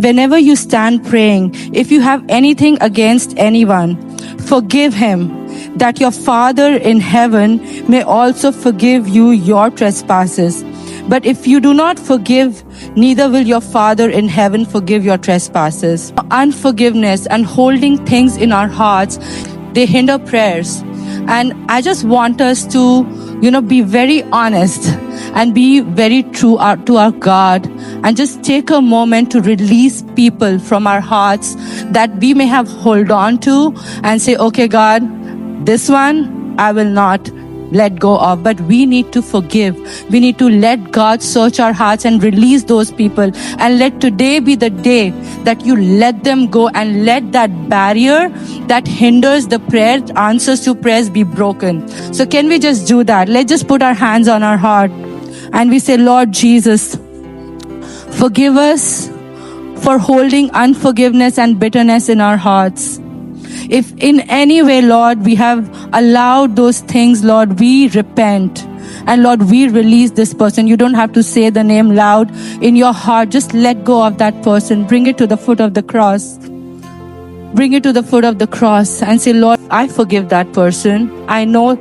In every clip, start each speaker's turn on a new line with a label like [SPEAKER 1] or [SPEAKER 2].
[SPEAKER 1] whenever you stand praying, if you have anything against anyone, forgive him, that your Father in heaven may also forgive you your trespasses. But if you do not forgive, neither will your Father in heaven forgive your trespasses. Unforgiveness and holding things in our hearts, they hinder prayers. And I just want us to, be very honest and be very true to our God, and just take a moment to release people from our hearts that we may have hold on to, and say, okay, God, this one I will not let go of. But we need to forgive. We need to let God search our hearts and release those people. And let today be the day that you let them go, and let that barrier that hinders the prayer, answers to prayers, be broken. So can we just do that? Let's just put our hands on our heart and we say, Lord Jesus, forgive us for holding unforgiveness and bitterness in our hearts. If in any way, Lord, we have allowed those things, Lord, we repent. And Lord, we release this person. You don't have to say the name loud in your heart. Just let go of that person. Bring it to the foot of the cross. Bring it to the foot of the cross and say, Lord, I forgive that person. I know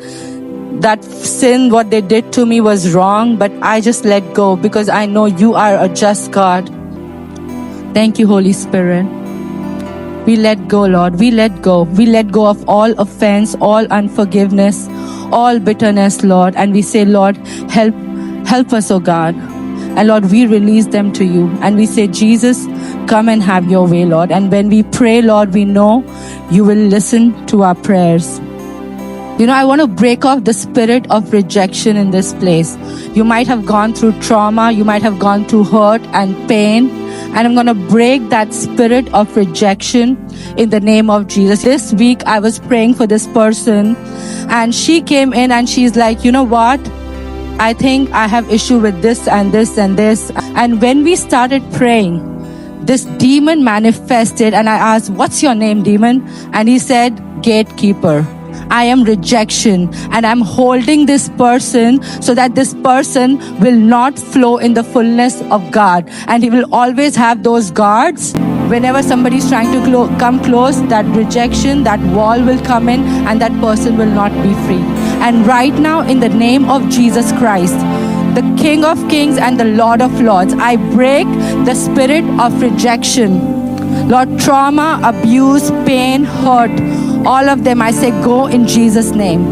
[SPEAKER 1] that sin, what they did to me was wrong, but I just let go because I know you are a just God. Thank you, Holy Spirit. We let go, Lord. We let go. We let go of all offense, all unforgiveness, all bitterness, Lord. And we say, Lord, help us, oh God. And Lord, we release them to you. And we say, Jesus, come and have your way, Lord. And when we pray, Lord, we know you will listen to our prayers. I want to break off the spirit of rejection in this place. You might have gone through trauma. You might have gone through hurt and pain. And I'm going to break that spirit of rejection in the name of Jesus. This week, I was praying for this person, and she came in and she's like, you know what? I think I have issue with this and this and this. And when we started praying, this demon manifested, and I asked, what's your name, demon? And he said, gatekeeper. I am rejection, and I'm holding this person so that this person will not flow in the fullness of God, and he will always have those guards. Whenever somebody is trying to come close, that rejection, that wall will come in, and that person will not be free. And right now, in the name of Jesus Christ, the King of Kings and the Lord of Lords, I break the spirit of rejection. Lord, trauma, abuse, pain, hurt, all of them, I say, go in Jesus' name.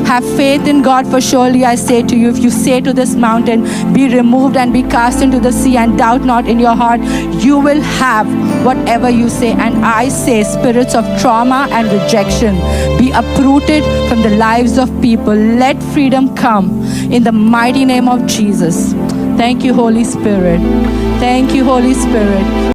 [SPEAKER 1] Have faith in God, for surely I say to you, if you say to this mountain, be removed and be cast into the sea, and doubt not in your heart, you will have whatever you say. And I say, spirits of trauma and rejection, be uprooted from the lives of people. Let freedom come in the mighty name of Jesus. Thank you, Holy Spirit. Thank you, Holy Spirit.